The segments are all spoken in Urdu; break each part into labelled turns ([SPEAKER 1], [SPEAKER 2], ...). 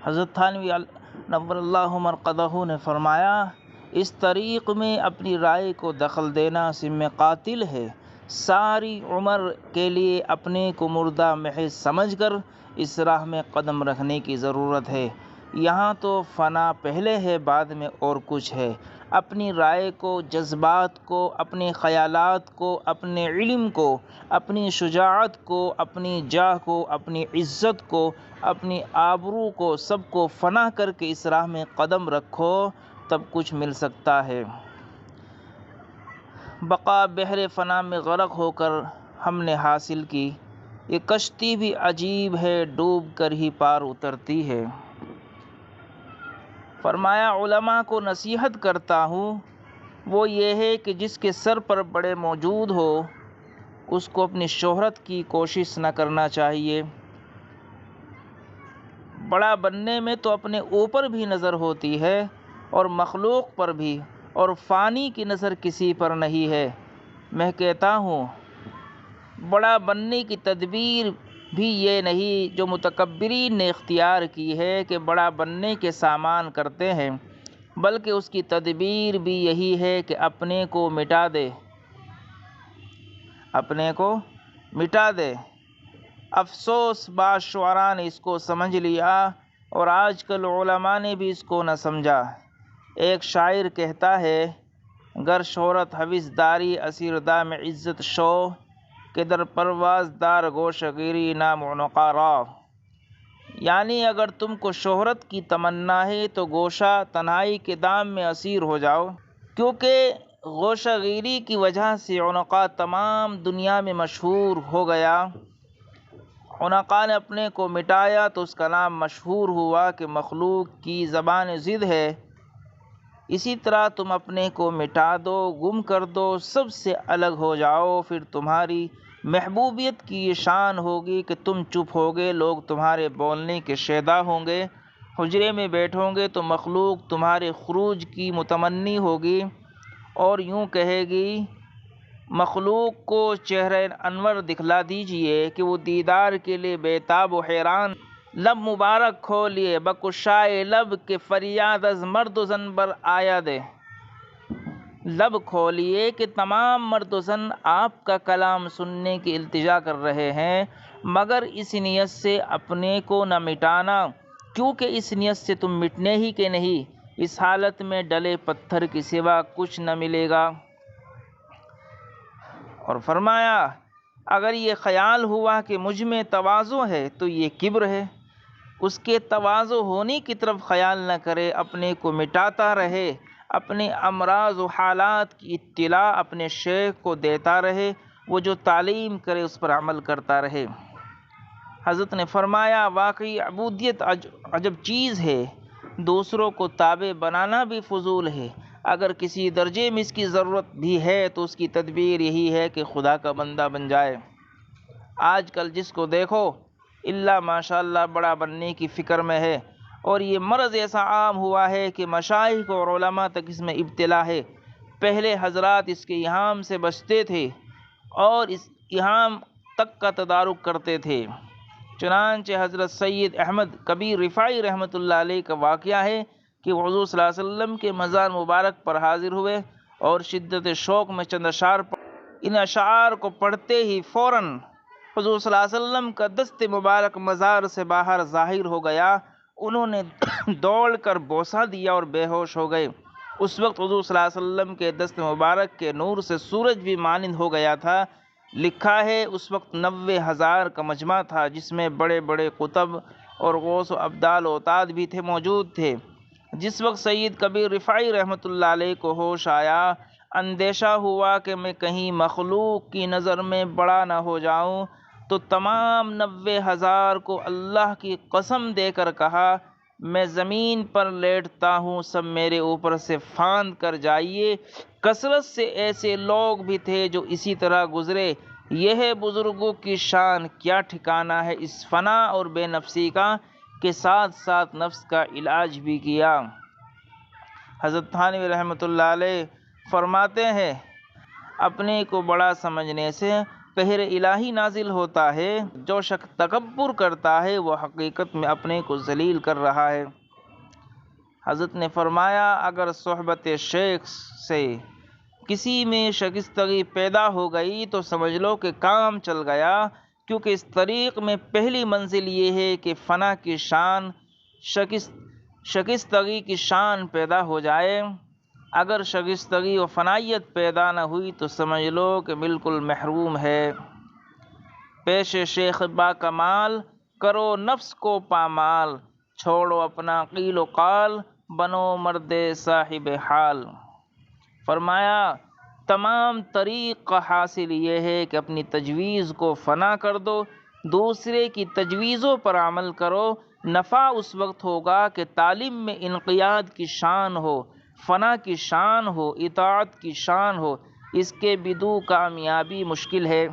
[SPEAKER 1] حضرت تھانوی نور اللہ مرقدہ نے فرمایا، اس طریق میں اپنی رائے کو دخل دینا سم قاتل ہے۔ ساری عمر کے لیے اپنے کو مردہ محض سمجھ کر اس راہ میں قدم رکھنے کی ضرورت ہے۔ یہاں تو فنا پہلے ہے، بعد میں اور کچھ ہے۔ اپنی رائے کو، جذبات کو، اپنے خیالات کو، اپنے علم کو، اپنی شجاعت کو، اپنی جاہ کو، اپنی عزت کو، اپنی آبرو کو، سب کو فنا کر کے اس راہ میں قدم رکھو، تب کچھ مل سکتا ہے۔ بقا بحر فنا میں غرق ہو کر ہم نے حاصل کی، یہ کشتی بھی عجیب ہے، ڈوب کر ہی پار اترتی ہے۔ فرمایا، علماء کو نصیحت کرتا ہوں، وہ یہ ہے کہ جس کے سر پر بڑے موجود ہو، اس کو اپنی شہرت کی کوشش نہ کرنا چاہیے۔ بڑا بننے میں تو اپنے اوپر بھی نظر ہوتی ہے اور مخلوق پر بھی، اور فانی کی نظر کسی پر نہیں ہے۔ میں کہتا ہوں، بڑا بننے کی تدبیر بھی یہ نہیں جو متکبرین نے اختیار کی ہے کہ بڑا بننے کے سامان کرتے ہیں، بلکہ اس کی تدبیر بھی یہی ہے کہ اپنے کو مٹا دے، اپنے کو مٹا دے۔ افسوس بعض شعراء نے اس کو سمجھ لیا اور آج کل علماء نے بھی اس کو نہ سمجھا۔ ایک شاعر کہتا ہے، گر شہرت حویس داری اسیر دام عزت شو، کہ در پرواز دار گوش گیری نام عنقا را۔ یعنی اگر تم کو شہرت کی تمنا ہے تو گوشہ تنہائی کے دام میں اسیر ہو جاؤ، کیونکہ گوشہ گیری کی وجہ سے عنقا تمام دنیا میں مشہور ہو گیا۔ عنقا نے اپنے کو مٹایا تو اس کا نام مشہور ہوا کہ مخلوق کی زبان ضد ہے۔ اسی طرح تم اپنے کو مٹا دو، گم کر دو، سب سے الگ ہو جاؤ، پھر تمہاری محبوبیت کی یہ شان ہوگی کہ تم چپ ہوگے، لوگ تمہارے بولنے کے شیدا ہوں گے۔ حجرے میں بیٹھو گے تو مخلوق تمہارے خروج کی متمنی ہوگی اور یوں کہے گی، مخلوق کو چہرہ انور دکھلا دیجئے کہ وہ دیدار کے لیے بیتاب و حیران۔ لب مبارک کھولیے بگشائے لب کہ فریاد از مرد و زن بر آید۔ لب کھولیے کہ تمام مرد و زن آپ کا کلام سننے کی التجا کر رہے ہیں، مگر اس نیت سے اپنے کو نہ مٹانا، کیونکہ اس نیت سے تم مٹنے ہی کے نہیں۔ اس حالت میں ڈلے پتھر کے سوا کچھ نہ ملے گا۔ اور فرمایا، اگر یہ خیال ہوا کہ مجھ میں تواضع ہے تو یہ کبر ہے۔ اس کے تواضع ہونے کی طرف خیال نہ کرے، اپنے کو مٹاتا رہے، اپنے امراض و حالات کی اطلاع اپنے شیخ کو دیتا رہے، وہ جو تعلیم کرے اس پر عمل کرتا رہے۔ حضرت نے فرمایا، واقعی عبودیت عجب چیز ہے، دوسروں کو تابع بنانا بھی فضول ہے۔ اگر کسی درجے میں اس کی ضرورت بھی ہے تو اس کی تدبیر یہی ہے کہ خدا کا بندہ بن جائے۔ آج کل جس کو دیکھو الا ماشاءاللہ بڑا بننے کی فکر میں ہے، اور یہ مرض ایسا عام ہوا ہے کہ مشائخ اور علماء تک اس میں ابتلا ہے۔ پہلے حضرات اس کے ایہام سے بچتے تھے اور اس ایہام تک کا تدارک کرتے تھے۔ چنانچہ حضرت سید احمد کبیر رفاعی رحمۃ اللہ علیہ کا واقعہ ہے کہ وہ حضور صلی اللہ علیہ وسلم کے مزار مبارک پر حاضر ہوئے اور شدت شوق میں چند اشعار ان اشعار کو پڑھتے ہی فوراً حضور صلی اللہ علیہ وسلم کا دست مبارک مزار سے باہر ظاہر ہو گیا۔ انہوں نے دوڑ کر بوسہ دیا اور بے ہوش ہو گئے۔ اس وقت حضور صلی اللہ علیہ وسلم کے دست مبارک کے نور سے سورج بھی مانند ہو گیا تھا۔ لکھا ہے اس وقت 90,000 کا مجمع تھا، جس میں بڑے بڑے قطب اور غوث و ابدال اوتاد بھی موجود تھے۔ جس وقت سید کبیر رفاعی رحمۃ اللہ علیہ کو ہوش آیا، اندیشہ ہوا کہ میں کہیں مخلوق کی نظر میں بڑا نہ ہو جاؤں، تو تمام 90,000 کو اللہ کی قسم دے کر کہا، میں زمین پر لیٹتا ہوں، سب میرے اوپر سے پھاند کر جائیے۔ کثرت سے ایسے لوگ بھی تھے جو اسی طرح گزرے۔ یہ ہے بزرگوں کی شان، کیا ٹھکانہ ہے اس فنا اور بے نفسی کا کہ ساتھ ساتھ نفس کا علاج بھی کیا۔ حضرت تھانوی رحمۃ اللہ علیہ فرماتے ہیں، اپنے کو بڑا سمجھنے سے قہر الہی نازل ہوتا ہے۔ جو شخص تکبر کرتا ہے وہ حقیقت میں اپنے کو ذلیل کر رہا ہے۔ حضرت نے فرمایا اگر صحبت شیخ سے کسی میں شائستگی پیدا ہو گئی تو سمجھ لو کہ کام چل گیا، کیونکہ اس طریق میں پہلی منزل یہ ہے کہ فنا کی شان، شائستگی کی شان پیدا ہو جائے۔ اگر شائستگی و فنائیت پیدا نہ ہوئی تو سمجھ لو کہ بالکل محروم ہے۔ پیش شیخ با کمال کرو نفس کو پامال، چھوڑو اپنا قیل و قال بنو مرد صاحب حال۔ فرمایا تمام طریق کا حاصل یہ ہے کہ اپنی تجویز کو فنا کر دو، دوسرے کی تجویزوں پر عمل کرو۔ نفع اس وقت ہوگا کہ تعلیم میں انقیاد کی شان ہو، فنا کی شان ہو، اطاعت کی شان ہو، اس کے بدو کامیابی مشکل ہے۔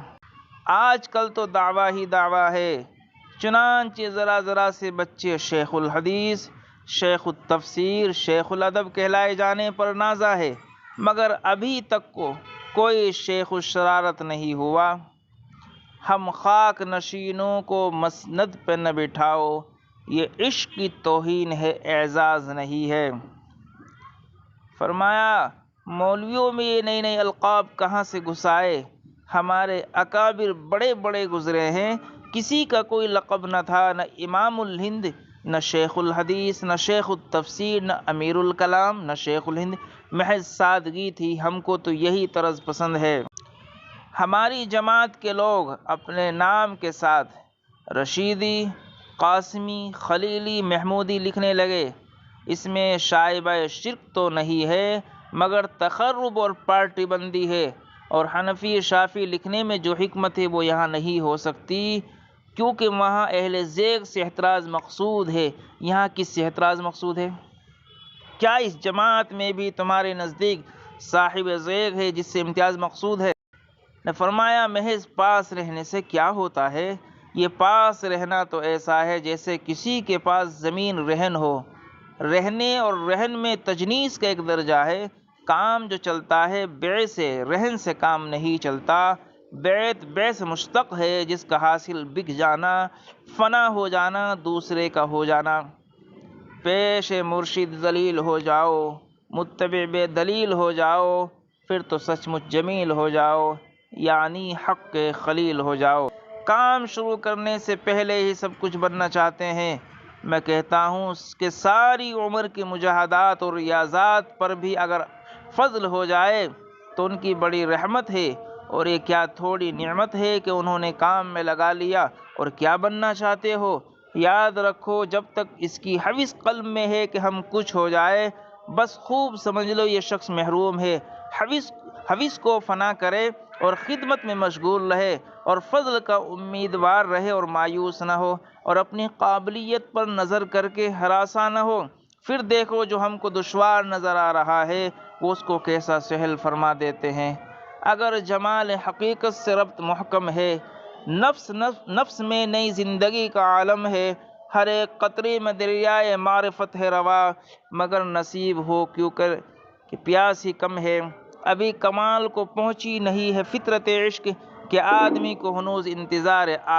[SPEAKER 1] آج کل تو دعویٰ ہی دعویٰ ہے، چنانچہ ذرا ذرا سے بچے شیخ الحدیث، شیخ التفسیر، شیخ الادب کہلائے جانے پر نازا ہے، مگر ابھی تک کوئی شیخ الشرارت نہیں ہوا۔ ہم خاک نشینوں کو مسند پہ نہ بٹھاؤ، یہ عشق کی توہین ہے، اعزاز نہیں ہے۔ فرمایا مولویوں میں یہ نئے نئے القاب کہاں سے گھسائے؟ ہمارے اکابر بڑے بڑے گزرے ہیں، کسی کا کوئی لقب نہ تھا، نہ امام الہند، نہ شیخ الحدیث، نہ شیخ التفسیر، نہ امیر الکلام، نہ شیخ الہند، محض سادگی تھی۔ ہم کو تو یہی طرز پسند ہے۔ ہماری جماعت کے لوگ اپنے نام کے ساتھ رشیدی، قاسمی، خلیلی، محمودی لکھنے لگے۔ اس میں شائبہ شرک تو نہیں ہے، مگر تخرب اور پارٹی بندی ہے، اور حنفی شافعی لکھنے میں جو حکمت ہے وہ یہاں نہیں ہو سکتی، کیونکہ وہاں اہل زیغ سے احتراز مقصود ہے، یہاں کس سے احتراز مقصود ہے؟ کیا اس جماعت میں بھی تمہارے نزدیک صاحب زیغ ہے جس سے امتیاز مقصود ہے؟ نے فرمایا محض پاس رہنے سے کیا ہوتا ہے؟ یہ پاس رہنا تو ایسا ہے جیسے کسی کے پاس زمین رہن ہو۔ رہنے اور رہن میں تجنیس کا ایک درجہ ہے۔ کام جو چلتا ہے بیع سے، رہن سے کام نہیں چلتا۔ بیعت بیع سے مشتق ہے، جس کا حاصل بک جانا، فنا ہو جانا، دوسرے کا ہو جانا۔ پیش مرشد ذلیل ہو جاؤ، متبع بے دلیل ہو جاؤ، پھر تو سچ مچ جمیل ہو جاؤ، یعنی حق کے خلیل ہو جاؤ۔ کام شروع کرنے سے پہلے ہی سب کچھ بننا چاہتے ہیں۔ میں کہتا ہوں کہ ساری عمر کی مجاہدات اور ریاضات پر بھی اگر فضل ہو جائے تو ان کی بڑی رحمت ہے، اور یہ کیا تھوڑی نعمت ہے کہ انہوں نے کام میں لگا لیا۔ اور کیا بننا چاہتے ہو؟ یاد رکھو جب تک اس کی حوث قلب میں ہے کہ ہم کچھ ہو جائے، بس خوب سمجھ لو یہ شخص محروم ہے۔ حوث کو فنا کرے اور خدمت میں مشغول رہے، اور فضل کا امیدوار رہے اور مایوس نہ ہو، اور اپنی قابلیت پر نظر کر کے ہراساں نہ ہو۔ پھر دیکھو جو ہم کو دشوار نظر آ رہا ہے وہ اس کو کیسا سہل فرما دیتے ہیں۔ اگر جمال حقیقت سے ربط محکم ہے، نفس میں نئی زندگی کا عالم ہے، ہر ایک قطرے میں دریائے معرفت ہے روا، مگر نصیب ہو کیوں کر کہ پیاس ہی کم ہے۔ ابھی کمال کو پہنچی نہیں ہے فطرت عشق، کہ آدمی کو ہنوز انتظار